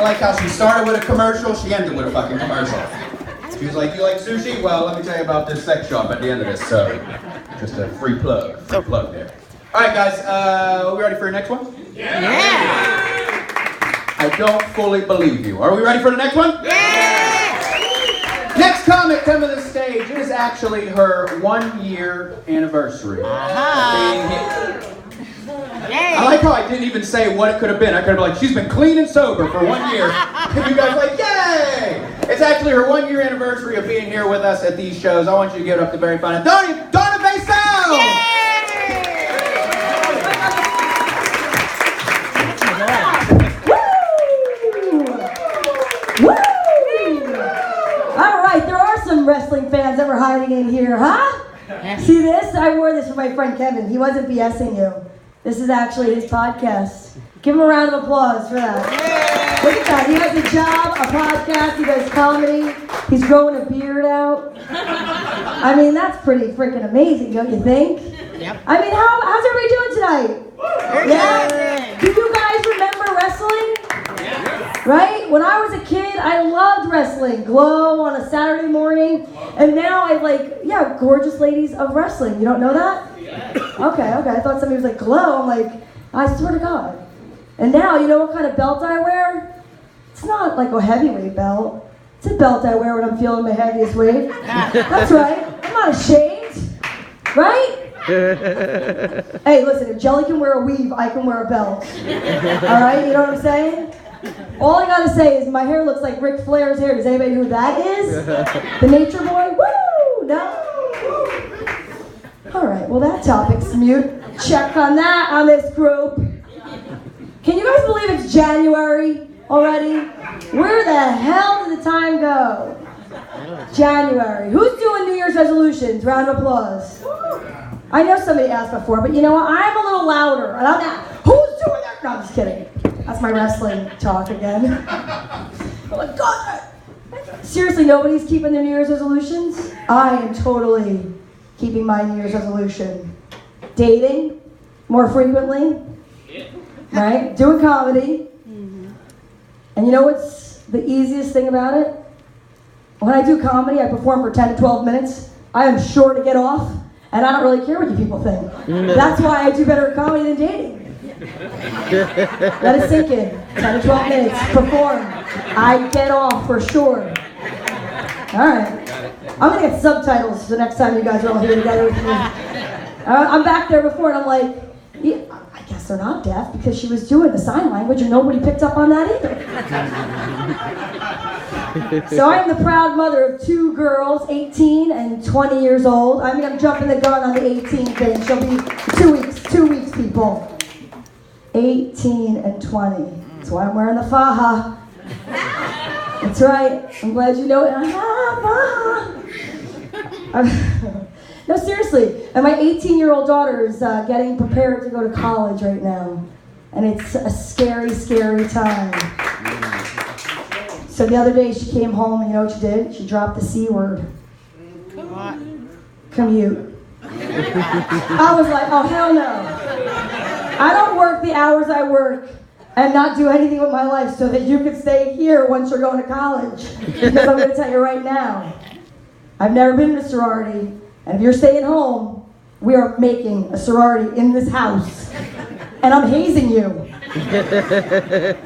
I like how she started with a commercial, she ended with a fucking commercial. She was like, you like sushi? Well, let me tell you about this sex shop at the end of this, so just a free plug there. All right, guys, are we ready for the next one? Yeah! I don't fully believe you. Are we ready for the next one? Yeah! Next comic coming to the stage, it is actually her 1-year anniversary. I like how I didn't even say what it could have been. I could have been like, she's been clean and sober for 1 year. And you guys are like, yay! It's actually her 1-year anniversary of being here with us at these shows. I want you to give it up to very fine. Donna Basel! Woo! All right, there are some wrestling fans that were hiding in here, huh? See this? I wore this for my friend Kevin. He wasn't BSing you. This is actually his podcast. Give him a round of applause for that. Look at that. He has a job, a podcast, he does comedy. He's growing a beard out. I mean, that's pretty freaking amazing, don't you think? Yep. I mean, how's everybody doing tonight? Yeah? Do you guys remember wrestling? Yeah. Right? When I was a kid, I loved wrestling. Glow on a Saturday morning. And now I gorgeous ladies of wrestling. You don't know that? Okay. I thought somebody was like, Glow. I'm like, I swear to God. And now, you know what kind of belt I wear? It's not like a heavyweight belt. It's a belt I wear when I'm feeling my heaviest weight. That's right. I'm not ashamed. Right? Hey, listen, if Jelly can wear a weave, I can wear a belt. Alright, you know what I'm saying? All I gotta say is my hair looks like Ric Flair's hair. Does anybody know who that is? The Nature Boy? Woo! No? Alright, well that topic's mute. Check on that on this group. Can you guys believe it's January already? Where the hell did the time go? January. Who's doing New Year's resolutions? Round of applause. I know somebody asked before, but you know what? I'm a little louder. And I'm not. Who's doing that? No, I'm just kidding. That's my wrestling talk again. Oh my God. Seriously, nobody's keeping their New Year's resolutions? I am totally keeping my New Year's resolution. Dating more frequently. Right? Doing comedy. And you know what's the easiest thing about it? When I do comedy, I perform for 10 to 12 minutes. I am sure to get off, and I don't really care what you people think. That's why I do better at comedy than dating. Let it sink in. 10 to 12 minutes, perform. I get off for sure. All right. I'm going to get subtitles the next time you guys are all here together with me. I'm back there before, and I'm like, yeah, I guess they're not deaf because she was doing the sign language and nobody picked up on that either. So I am the proud mother of 2 girls, 18 and 20 years old. I mean, I'm jumping the gun on the 18 thing. She'll be 2 weeks, people. 18 and 20. That's why I'm wearing the faja. That's right. I'm glad you know it. Faja. No, seriously. And my 18-year-old daughter is getting prepared to go to college right now. And it's a scary, scary time. So the other day she came home and you know what she did? She dropped the C word. Commute. I was like, oh, hell no. I don't work the hours I work and not do anything with my life so that you could stay here once you're going to college. Because I'm going to tell you right now, I've never been in a sorority. And if you're staying home, we are making a sorority in this house. And I'm hazing you.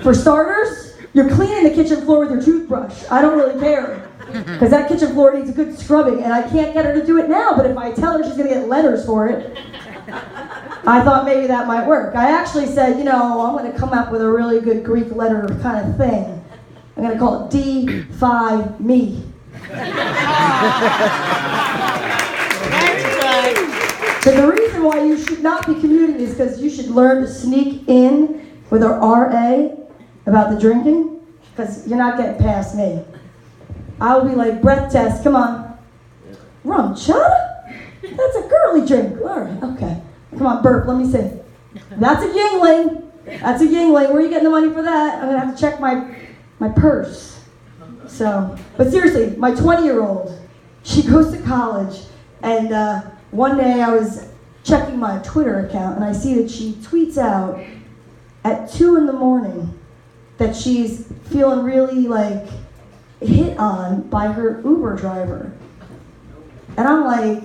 For starters, you're cleaning the kitchen floor with your toothbrush. I don't really care. Because that kitchen floor needs a good scrubbing, and I can't get her to do it now, but if I tell her she's going to get letters for it, I thought maybe that might work. I actually said, you know, I'm going to come up with a really good Greek letter kind of thing. I'm going to call it D-Phi Me. So the reason why you should not be commuting is because you should learn to sneak in with a RA about the drinking, because you're not getting past me. I will be like, breath test, come on. Rum chata? That's a girly drink. All right, okay. Come on, burp, let me see. That's a Yingling. That's a Yingling. Where are you getting the money for that? I'm going to have to check my purse. So, but seriously, my 20-year-old, she goes to college, and one day I was checking my Twitter account, and I see that she tweets out at 2 in the morning, that she's feeling really like hit on by her Uber driver. And I'm like,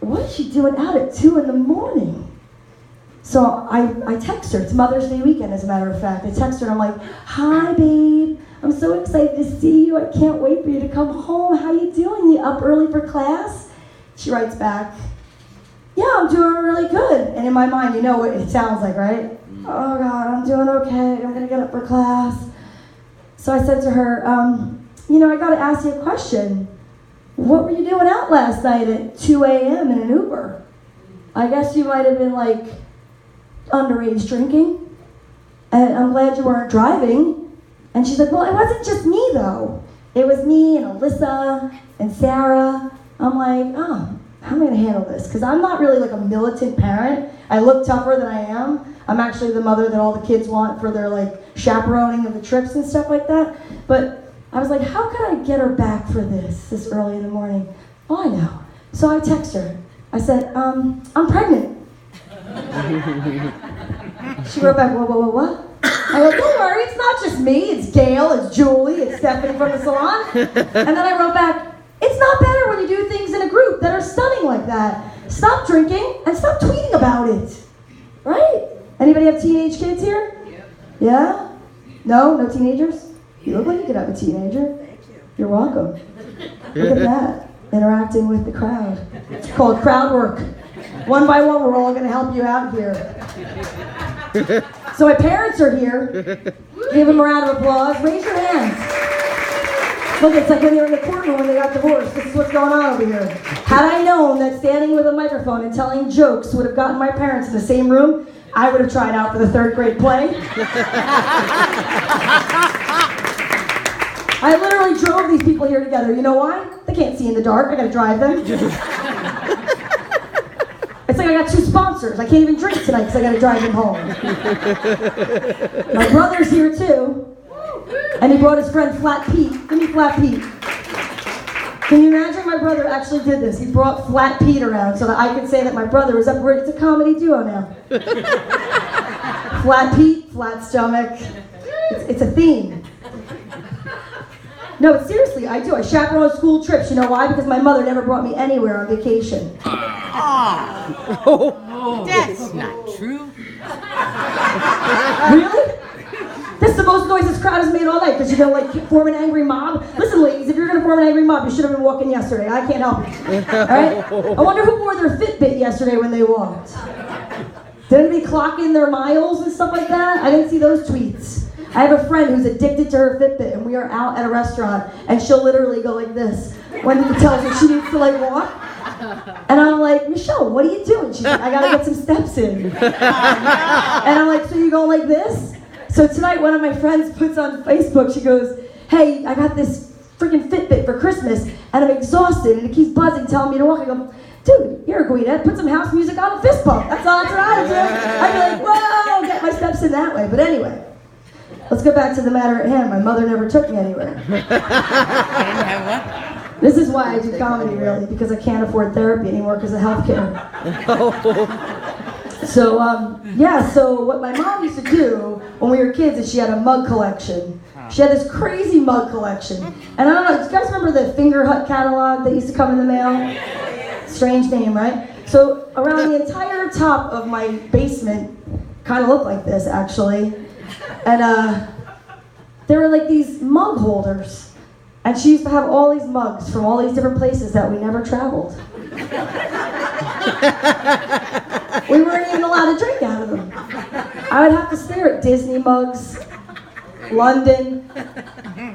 what is she doing out at 2 in the morning? So I text her. It's Mother's Day weekend, as a matter of fact. I text her and I'm like, hi, babe. I'm so excited to see you. I can't wait for you to come home. How you doing? You up early for class? She writes back, yeah, I'm doing really good. And in my mind, you know what it sounds like, right? Oh, God, I'm doing okay. I'm going to get up for class. So I said to her, I got to ask you a question. What were you doing out last night at 2 a.m. in an Uber? I guess you might have been, like, underage drinking. And I'm glad you weren't driving. And she's like, well, it wasn't just me, though. It was me and Alyssa and Sarah. I'm like, oh, how am I going to handle this? Because I'm not really like a militant parent. I look tougher than I am. I'm actually the mother that all the kids want for their like chaperoning of the trips and stuff like that. But I was like, how can I get her back for this early in the morning? Oh, I know. So I text her. I said, I'm pregnant. She wrote back, what? I go, don't worry, it's not just me. It's Gail, it's Julie, it's Stephanie from the salon. And then I wrote back, it's not better when you do things in a group that are stunning like that. Stop drinking and stop tweeting about it. Right? Anybody have teenage kids here? Yeah? No? No teenagers? You look like you could have a teenager. Thank you. You're welcome. Look at that. Interacting with the crowd. It's called crowd work. One by one, we're all going to help you out here. So my parents are here. Give them a round of applause. Raise your hands. Look, it's like when they were in the courtroom when they got divorced. This is what's going on over here. Had I known that standing with a microphone and telling jokes would have gotten my parents in the same room, I would have tried out for the 3rd grade play. I literally drove these people here together. You know why? They can't see in the dark. I gotta drive them. It's like I got 2 sponsors. I can't even drink tonight because I gotta drive them home. My brother's here too. And he brought his friend Flat Pete. Give me Flat Pete. Can you imagine my brother actually did this? He brought Flat Pete around so that I could say that my brother was up. It's a comedy duo now. Flat Pete, flat stomach. It's a theme. No, seriously, I do. I chaperone school trips. You know why? Because my mother never brought me anywhere on vacation. Oh, that's not true. Really? This is the most noise this crowd has made all night because you're going to like form an angry mob. Listen, ladies, if you're going to form an angry mob, you should have been walking yesterday. I can't help it. All right? I wonder who wore their Fitbit yesterday when they walked. Did anybody clock in their miles and stuff like that? I didn't see those tweets. I have a friend who's addicted to her Fitbit, and we are out at a restaurant, and she'll literally go like this when he tells her she needs to like walk. And I'm like, Michelle, what are you doing? She's like, I gotta get some steps in. And I'm like, so you going like this? So tonight, one of my friends puts on Facebook, she goes, hey, I got this freaking Fitbit for Christmas, and I'm exhausted, and it keeps buzzing, telling me to walk. I go, dude, here, Guida, put some house music on and fist bump. That's what I do. I'd be like, whoa, get my steps in that way. But anyway, let's go back to the matter at hand. My mother never took me anywhere. This is why I do comedy, really, because I can't afford therapy anymore because of healthcare. So what my mom used to do when we were kids is she had a mug collection. She had this crazy mug collection. And I don't know, do you guys remember the Finger Hut catalog that used to come in the mail? Strange name, right? So around the entire top of my basement kind of looked like this, actually. And there were like these mug holders. And she used to have all these mugs from all these different places that we never traveled. We weren't even allowed to drink out of them. I would have to stare at Disney mugs, London.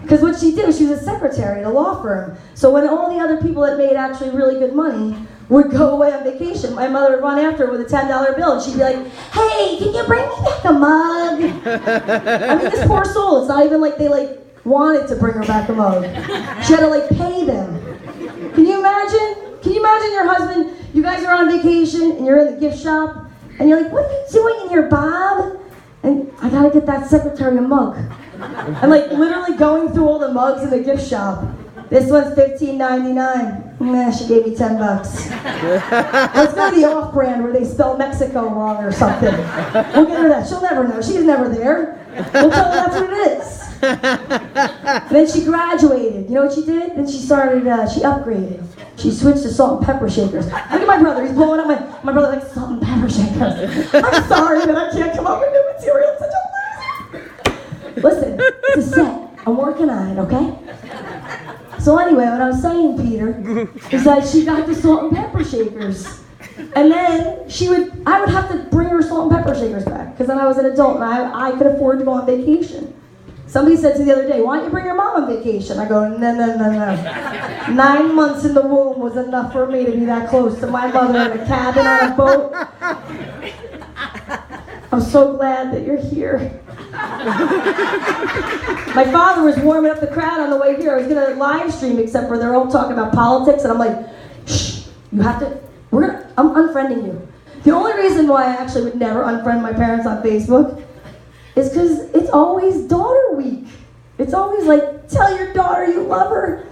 Because what she did was she was a secretary at a law firm. So when all the other people that made actually really good money would go away on vacation, my mother would run after her with a $10 bill and she'd be like, hey, can you bring me back a mug? I mean, this poor soul, it's not even like they wanted to bring her back a mug. She had to pay them. Can you imagine? Can you imagine your husband, you guys are on vacation and you're in the gift shop and you're like, what are you doing in here, Bob? And I gotta get that secretary a mug. I'm literally going through all the mugs in the gift shop. This one's $15.99. Nah, she gave me $10. Let's go to the off-brand where they spell Mexico wrong or something. We'll get her that. She'll never know. She's never there. Well, tell her that's what it is. Then she graduated. You know what she did? Then she started, she upgraded. She switched to salt and pepper shakers. Look at my brother. He's blowing up my brother likes salt and pepper shakers. I'm sorry that I can't come up with new material. I'm such a loser. Listen, it's a set. I'm working on it, okay? So anyway, what I was saying, Peter, is that she got the salt and pepper shakers. And then I would have to bring her salt and pepper shakers back, because then I was an adult and I could afford to go on vacation. Somebody said to me the other day, why don't you bring your mom on vacation? I go, no. 9 months in the womb was enough for me to be that close to my mother in a cabin on a boat. I'm so glad that you're here. My father was warming up the crowd on the way here. I was going to live stream, except for they're all talking about politics, and I'm like, shh, you have to, I'm unfriending you. The only reason why I actually would never unfriend my parents on Facebook is because it's always daughter week. It's always like, tell your daughter you love her.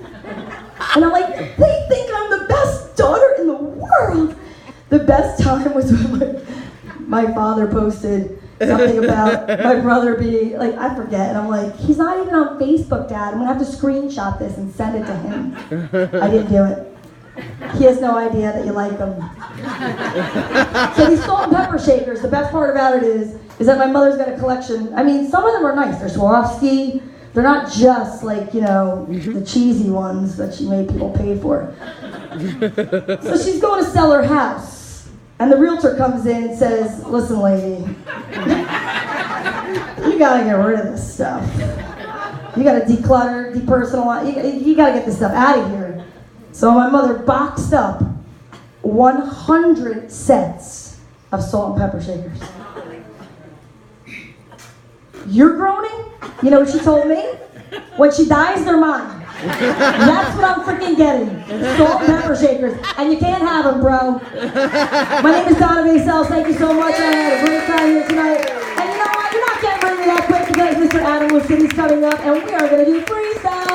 And I'm like, they think I'm the best daughter in the world. The best time was when my father posted something about my brother being, like, I forget, and I'm like, he's not even on Facebook, Dad. I'm gonna have to screenshot this and send it to him. I didn't do it. He has no idea that you like him. So these salt and pepper shakers, the best part about it is that my mother's got a collection. I mean, some of them are nice. They're Swarovski. They're not just like, you know, the cheesy ones that she made people pay for. So she's going to sell her house. And the realtor comes in and says, listen, lady, you gotta get rid of this stuff. You gotta declutter, depersonalize, you gotta get this stuff out of here. So my mother boxed up 100 sets of salt and pepper shakers. You're groaning? You know what she told me? When she dies, they're mine. That's what I'm freaking getting. Salt and pepper shakers. And you can't have them, bro. My name is Donna Vasels. Thank you so much. I had a great time here tonight. And you know what? You're not getting rid of me that quick because Mr. Adam City's coming up and we are going to do freestyle.